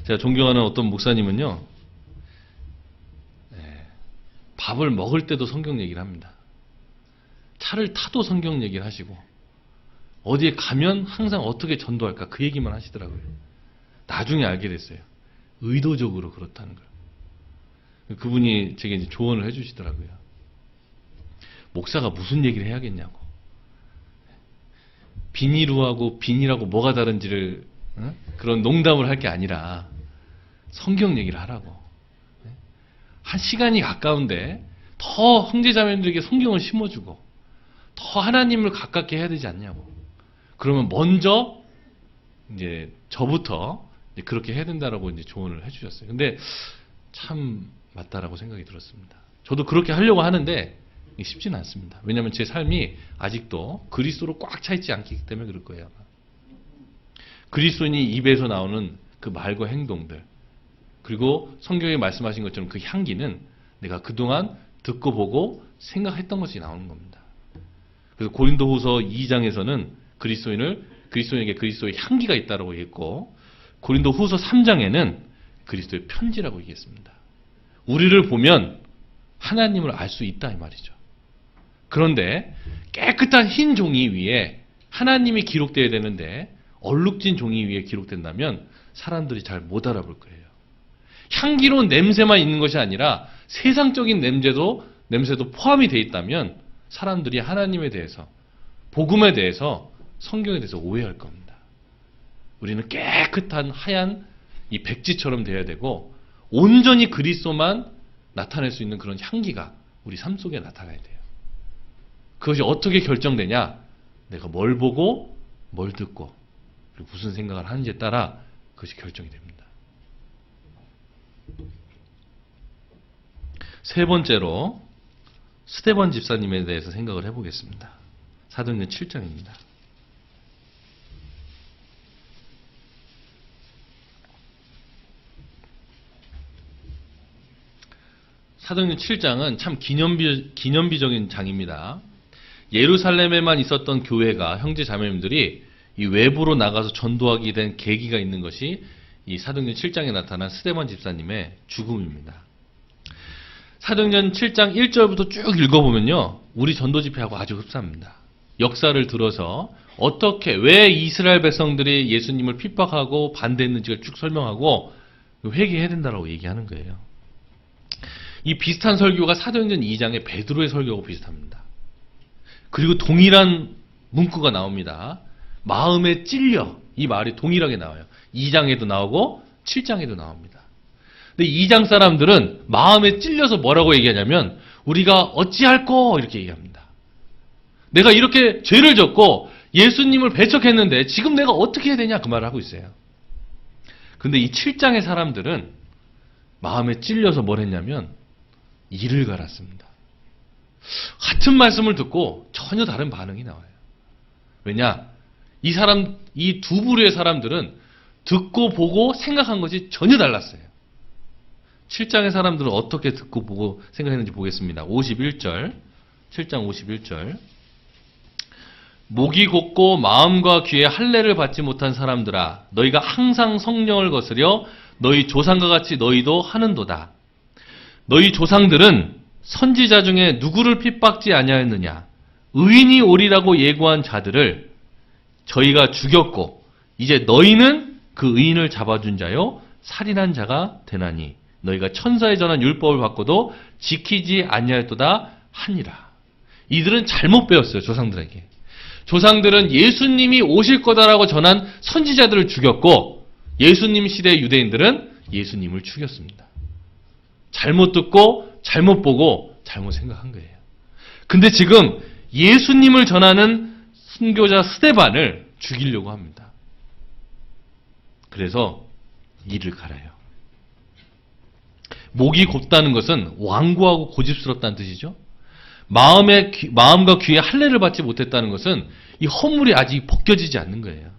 제가 존경하는 어떤 목사님은요, 밥을 먹을 때도 성경 얘기를 합니다. 차를 타도 성경 얘기를 하시고, 어디에 가면 항상 어떻게 전도할까 그 얘기만 하시더라고요. 나중에 알게 됐어요. 의도적으로 그렇다는 걸. 그분이 제게 이제 조언을 해주시더라고요. 목사가 무슨 얘기를 해야겠냐고. 비닐하고 비닐하고 뭐가 다른지를 그런 농담을 할 게 아니라 성경 얘기를 하라고. 한 시간이 가까운데 더 형제자매들에게 성경을 심어주고 더 하나님을 가깝게 해야 되지 않냐고. 그러면 먼저 이제 저부터 이제 그렇게 해야 된다라고 이제 조언을 해주셨어요. 근데 참 맞다라고 생각이 들었습니다. 저도 그렇게 하려고 하는데 쉽지는 않습니다. 왜냐하면 제 삶이 아직도 그리스도로 꽉 차 있지 않기 때문에 그럴 거예요. 아마. 그리스도인이 입에서 나오는 그 말과 행동들, 그리고 성경에 말씀하신 것처럼 그 향기는 내가 그동안 듣고 보고 생각했던 것이 나오는 겁니다. 그래서 고린도후서 2장에서는 그리스도인에게 그리스도의 향기가 있다라고 얘기했고, 고린도후서 3장에는 그리스도의 편지라고 얘기했습니다. 우리를 보면 하나님을 알 수 있다 이 말이죠. 그런데 깨끗한 흰 종이 위에 하나님이 기록되어야 되는데 얼룩진 종이 위에 기록된다면 사람들이 잘 못 알아볼 거예요. 향기로운 냄새만 있는 것이 아니라 세상적인 냄새도 포함이 되어 있다면 사람들이 하나님에 대해서, 복음에 대해서, 성경에 대해서 오해할 겁니다. 우리는 깨끗한 하얀 이 백지처럼 되어야 되고 온전히 그리스도만 나타낼 수 있는 그런 향기가 우리 삶 속에 나타나야 돼요. 그것이 어떻게 결정되냐? 내가 뭘 보고 뭘 듣고 그리고 무슨 생각을 하는지에 따라 그것이 결정이 됩니다. 세 번째로 스데반 집사님에 대해서 생각을 해보겠습니다. 사도행전 7장입니다. 사도행전 7장은 참 기념비적인 장입니다. 예루살렘에만 있었던 교회가, 형제 자매님들이 이 외부로 나가서 전도하게 된 계기가 있는 것이 이 사도행전 7장에 나타난 스데반 집사님의 죽음입니다. 사도행전 7장 1절부터 쭉 읽어보면요, 우리 전도 집회하고 아주 흡사합니다. 역사를 들어서 어떻게, 왜 이스라엘 백성들이 예수님을 핍박하고 반대했는지를 쭉 설명하고 회개해야 된다고 얘기하는 거예요. 이 비슷한 설교가 사도행전 2장의 베드로의 설교하고 비슷합니다. 그리고 동일한 문구가 나옵니다. 마음에 찔려, 이 말이 동일하게 나와요. 2장에도 나오고 7장에도 나옵니다. 근데 2장 사람들은 마음에 찔려서 뭐라고 얘기하냐면 우리가 어찌할꼬 이렇게 얘기합니다. 내가 이렇게 죄를 졌고 예수님을 배척했는데 지금 내가 어떻게 해야 되냐 그 말을 하고 있어요. 근데 이 7장의 사람들은 마음에 찔려서 뭘 했냐면 이를 갈았습니다. 같은 말씀을 듣고 전혀 다른 반응이 나와요. 왜냐? 이 두 부류의 사람들은 듣고 보고 생각한 것이 전혀 달랐어요. 7장의 사람들은 어떻게 듣고 보고 생각했는지 보겠습니다. 51절, 7장 51절. 목이 곧고 마음과 귀에 할례를 받지 못한 사람들아, 너희가 항상 성령을 거스려 너희 조상과 같이 너희도 하는도다. 너희 조상들은 선지자 중에 누구를 핍박지 아니하였느냐? 의인이 오리라고 예고한 자들을 저희가 죽였고 이제 너희는 그 의인을 잡아준 자요 살인한 자가 되나니 너희가 천사에 전한 율법을 받고도 지키지 아니하였도다 하니라. 이들은 잘못 배웠어요. 조상들에게. 조상들은 예수님이 오실 거다라고 전한 선지자들을 죽였고 예수님 시대의 유대인들은 예수님을 죽였습니다. 잘못 듣고 잘못 보고 잘못 생각한 거예요. 근데 지금 예수님을 전하는 순교자 스데반을 죽이려고 합니다. 그래서 이를 갈아요. 목이 곱다는 것은 완고하고 고집스럽다는 뜻이죠. 마음과 귀에 할례를 받지 못했다는 것은 이 허물이 아직 벗겨지지 않는 거예요.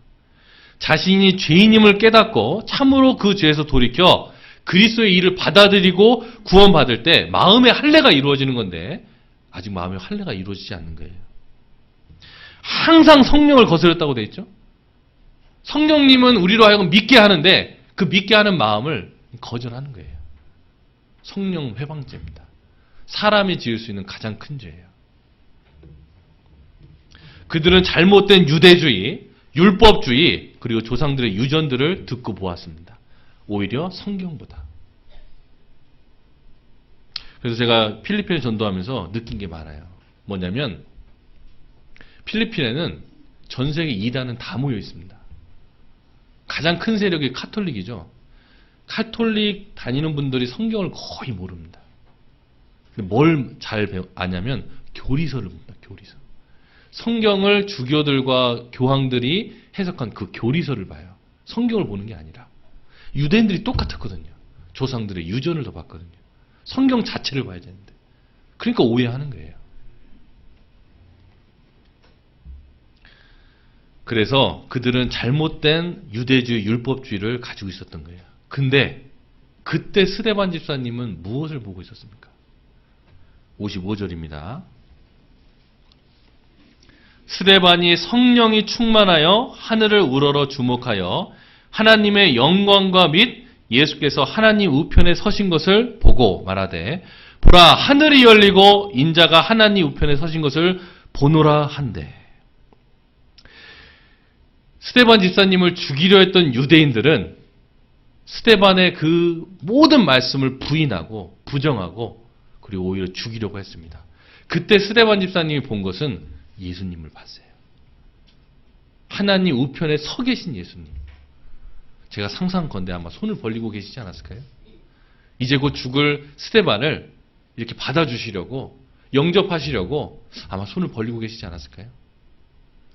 자신이 죄인임을 깨닫고 참으로 그 죄에서 돌이켜 그리스도의 일을 받아들이고 구원받을 때 마음의 할례가 이루어지는 건데 아직 마음의 할례가 이루어지지 않는 거예요. 항상 성령을 거스렸다고 되어 있죠. 성령님은 우리로 하여금 믿게 하는데 그 믿게 하는 마음을 거절하는 거예요. 성령 회방죄입니다. 사람이 지을 수 있는 가장 큰 죄예요. 그들은 잘못된 유대주의, 율법주의, 그리고 조상들의 유전들을 듣고 보았습니다. 오히려 성경보다. 그래서 제가 필리핀에 전도하면서 느낀 게 많아요. 뭐냐면 필리핀에는 전 세계 이단은 다 모여 있습니다. 가장 큰 세력이 카톨릭이죠. 카톨릭 다니는 분들이 성경을 거의 모릅니다. 뭘 잘 아냐면 교리서를 봅니다. 교리서. 성경을 주교들과 교황들이 해석한 그 교리서를 봐요. 성경을 보는 게 아니라. 유대인들이 똑같았거든요. 조상들의 유전을 더 봤거든요. 성경 자체를 봐야 되는데. 그러니까 오해하는 거예요. 그래서 그들은 잘못된 유대주의, 율법주의를 가지고 있었던 거예요. 근데 그때 스데반 집사님은 무엇을 보고 있었습니까? 55절입니다. 스데반이 성령이 충만하여 하늘을 우러러 주목하여 하나님의 영광과 및 예수께서 하나님 우편에 서신 것을 보고 말하되 보라 하늘이 열리고 인자가 하나님 우편에 서신 것을 보노라 한대. 스데반 집사님을 죽이려 했던 유대인들은 스데반의 그 모든 말씀을 부인하고 부정하고 그리고 오히려 죽이려고 했습니다. 그때 스데반 집사님이 본 것은 예수님을 봤어요. 하나님 우편에 서 계신 예수님. 제가 상상건대 아마 손을 벌리고 계시지 않았을까요? 이제 곧 죽을 스데반을 이렇게 받아주시려고 영접하시려고 아마 손을 벌리고 계시지 않았을까요?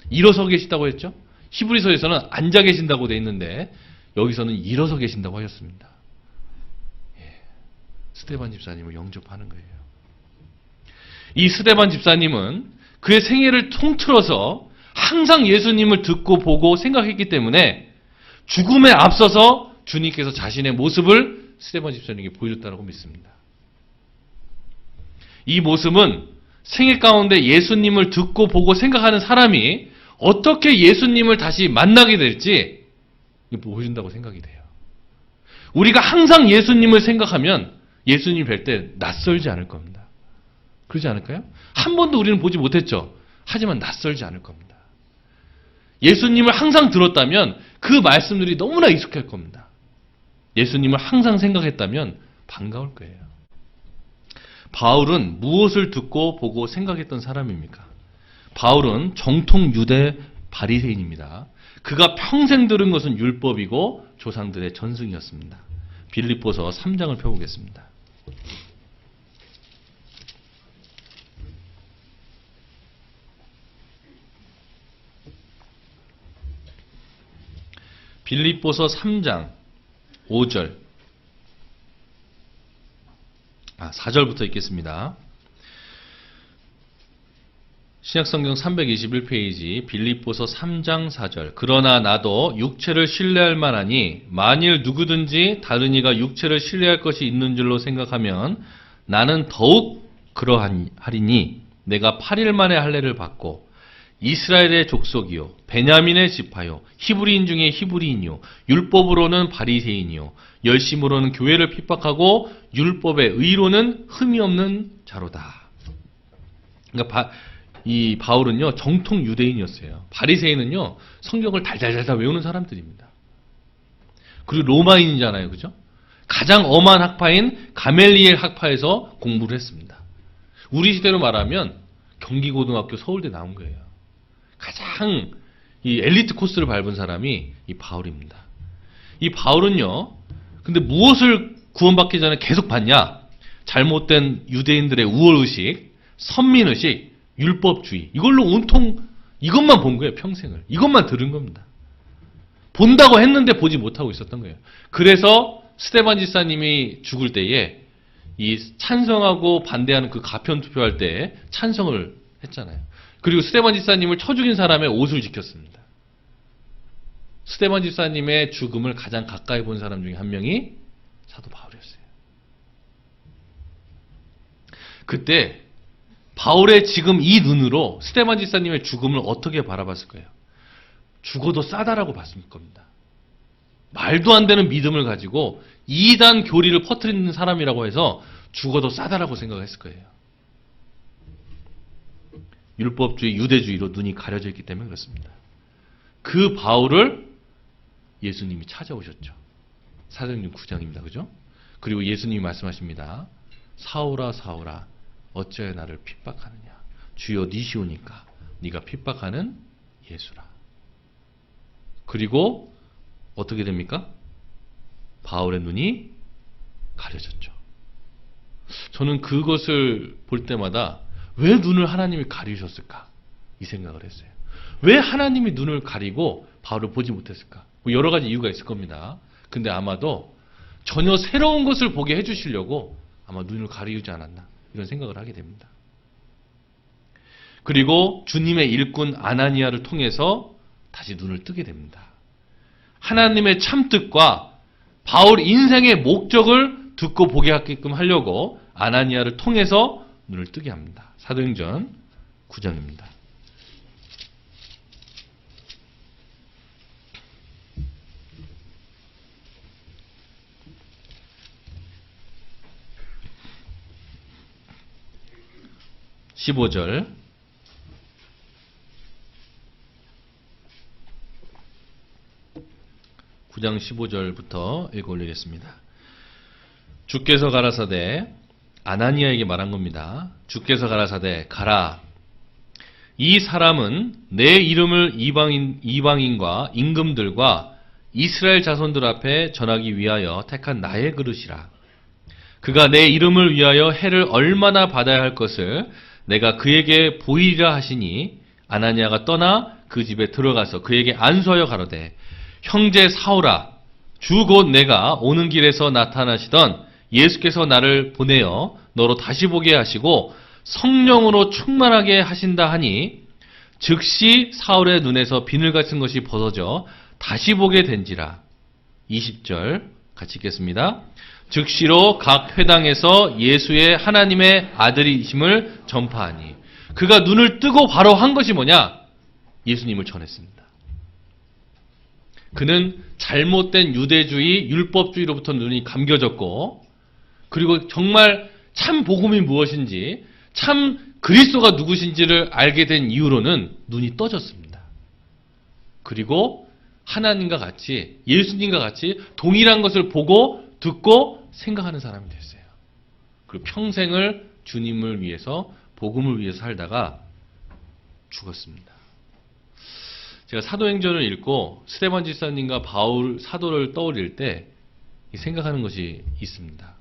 일어서 계시다고 했죠? 히브리서에서는 앉아 계신다고 돼 있는데 여기서는 일어서 계신다고 하셨습니다. 스데반 집사님을 영접하는 거예요. 이 스데반 집사님은 그의 생애를 통틀어서 항상 예수님을 듣고 보고 생각했기 때문에 죽음에 앞서서 주님께서 자신의 모습을 스데반 집사님에게 보여줬다고 믿습니다. 이 모습은 생애 가운데 예수님을 듣고 보고 생각하는 사람이 어떻게 예수님을 다시 만나게 될지 보여준다고 생각이 돼요. 우리가 항상 예수님을 생각하면 예수님 뵐 때 낯설지 않을 겁니다. 그러지 않을까요? 한 번도 우리는 보지 못했죠. 하지만 낯설지 않을 겁니다. 예수님을 항상 들었다면 그 말씀들이 너무나 익숙할 겁니다. 예수님을 항상 생각했다면 반가울 거예요. 바울은 무엇을 듣고 보고 생각했던 사람입니까? 바울은 정통 유대 바리새인입니다. 그가 평생 들은 것은 율법이고 조상들의 전승이었습니다. 빌립보서 3장을 펴보겠습니다. 빌립보서 3장 5절 4절부터 읽겠습니다. 신약성경 321페이지 빌립보서 3장 4절 그러나 나도 육체를 신뢰할 만하니 만일 누구든지 다른 이가 육체를 신뢰할 것이 있는 줄로 생각하면 나는 더욱 그러하리니 내가 8일 만에 할례를 받고 이스라엘의 족속이요 베냐민의 지파요 히브리인 중에 히브리인이요 율법으로는 바리새인이요 열심으로는 교회를 핍박하고 율법의 의로는 흠이 없는 자로다. 그러니까 이 바울은요 정통 유대인이었어요. 바리새인은요 성경을 달달달달 외우는 사람들입니다. 그리고 로마인이잖아요, 그죠? 가장 엄한 학파인 가멜리엘 학파에서 공부를 했습니다. 우리 시대로 말하면 경기고등학교 서울대 나온 거예요. 가장 이 엘리트 코스를 밟은 사람이 이 바울입니다. 이 바울은요, 근데 무엇을 구원받기 전에 계속 봤냐? 잘못된 유대인들의 우월의식, 선민의식, 율법주의. 이걸로 온통 이것만 본 거예요, 평생을. 이것만 들은 겁니다. 본다고 했는데 보지 못하고 있었던 거예요. 그래서 스데반 집사님이 죽을 때에 이 찬성하고 반대하는 그 가편 투표할 때 찬성을 했잖아요. 그리고 스데반 집사님을 쳐 죽인 사람의 옷을 지켰습니다. 스데반 집사님의 죽음을 가장 가까이 본 사람 중에 한 명이 사도 바울이었어요. 그때 바울의 지금 이 눈으로 스데반 집사님의 죽음을 어떻게 바라봤을 거예요? 죽어도 싸다라고 봤을 겁니다. 말도 안 되는 믿음을 가지고 이단 교리를 퍼뜨리는 사람이라고 해서 죽어도 싸다라고 생각했을 거예요. 율법주의, 유대주의로 눈이 가려져 있기 때문에 그렇습니다. 그 바울을 예수님이 찾아오셨죠. 사도행전 9장입니다. 그죠? 그리고 예수님이 말씀하십니다. 사울아 사울아 어찌하여 나를 핍박하느냐. 주여 니시오니까 네가 핍박하는 예수라. 그리고 어떻게 됩니까? 바울의 눈이 가려졌죠. 저는 그것을 볼 때마다 왜 눈을 하나님이 가리셨을까? 이 생각을 했어요. 왜 하나님이 눈을 가리고 바울을 보지 못했을까? 뭐 여러 가지 이유가 있을 겁니다. 근데 아마도 전혀 새로운 것을 보게 해주시려고 아마 눈을 가리우지 않았나 이런 생각을 하게 됩니다. 그리고 주님의 일꾼 아나니아를 통해서 다시 눈을 뜨게 됩니다. 하나님의 참뜻과 바울 인생의 목적을 듣고 보게 하게끔 하려고 아나니아를 통해서 눈을 뜨게 합니다. 사도행전 9장입니다. (15절) 9장 15절부터 읽어 올리겠습니다. 주께서 가라사대, 아나니아에게 말한 겁니다. 주께서 가라사대, 가라. 이 사람은 내 이름을 이방인과 임금들과 이스라엘 자손들 앞에 전하기 위하여 택한 나의 그릇이라. 그가 내 이름을 위하여 해를 얼마나 받아야 할 것을 내가 그에게 보이리라 하시니, 아나니아가 떠나 그 집에 들어가서 그에게 안수하여 가로되, 형제 사울아, 주 곧 내가 오는 길에서 나타나시던 예수께서 나를 보내어 너로 다시 보게 하시고 성령으로 충만하게 하신다 하니, 즉시 사울의 눈에서 비늘 같은 것이 벗어져 다시 보게 된지라. 20절 같이 읽겠습니다. 즉시로 각 회당에서 예수의 하나님의 아들이심을 전파하니. 그가 눈을 뜨고 바로 한 것이 뭐냐? 예수님을 전했습니다. 그는 잘못된 유대주의, 율법주의로부터 눈이 감겨졌고, 그리고 정말 참 복음이 무엇인지, 참 그리스도가 누구신지를 알게 된 이후로는 눈이 떠졌습니다. 그리고 하나님과 같이, 예수님과 같이 동일한 것을 보고 듣고 생각하는 사람이 됐어요. 그리고 평생을 주님을 위해서, 복음을 위해서 살다가 죽었습니다. 제가 사도행전을 읽고 스데반 집사님과 바울 사도를 떠올릴 때 생각하는 것이 있습니다.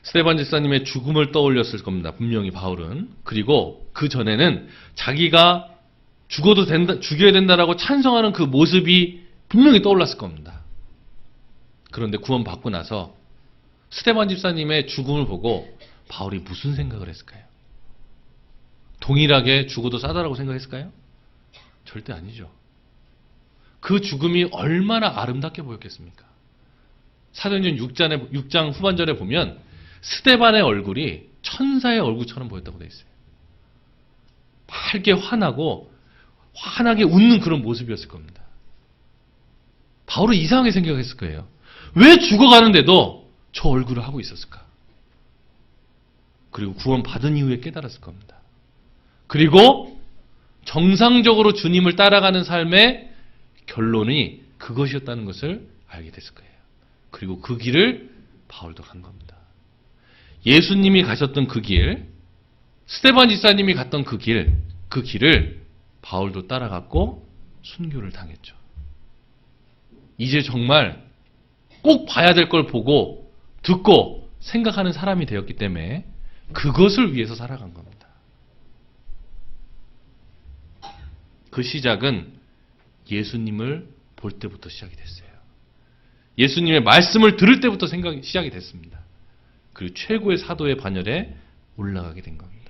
스데반 집사님의 죽음을 떠올렸을 겁니다. 분명히 바울은. 그리고 그 전에는 자기가 죽어도 된다, 죽여야 된다라고 찬성하는 그 모습이 분명히 떠올랐을 겁니다. 그런데 구원받고 나서 스데반 집사님의 죽음을 보고 바울이 무슨 생각을 했을까요? 동일하게 죽어도 싸다라고 생각했을까요? 절대 아니죠. 그 죽음이 얼마나 아름답게 보였겠습니까? 사도행전 6장 후반절에 보면 스데반의 얼굴이 천사의 얼굴처럼 보였다고 되어 있어요. 밝게 환하고 환하게 웃는 그런 모습이었을 겁니다. 바울은 이상하게 생각했을 거예요. 왜 죽어가는데도 저 얼굴을 하고 있었을까? 그리고 구원 받은 이후에 깨달았을 겁니다. 그리고 정상적으로 주님을 따라가는 삶의 결론이 그것이었다는 것을 알게 됐을 거예요. 그리고 그 길을 바울도 간 겁니다. 예수님이 가셨던 그 길, 스데반 집사님이 갔던 그 길을 바울도 따라갔고 순교를 당했죠. 이제 정말 꼭 봐야 될 걸 보고 듣고 생각하는 사람이 되었기 때문에 그것을 위해서 살아간 겁니다. 그 시작은 예수님을 볼 때부터 시작이 됐어요. 예수님의 말씀을 들을 때부터 시작이 됐습니다. 그리고 최고의 사도의 반열에 올라가게 된 겁니다.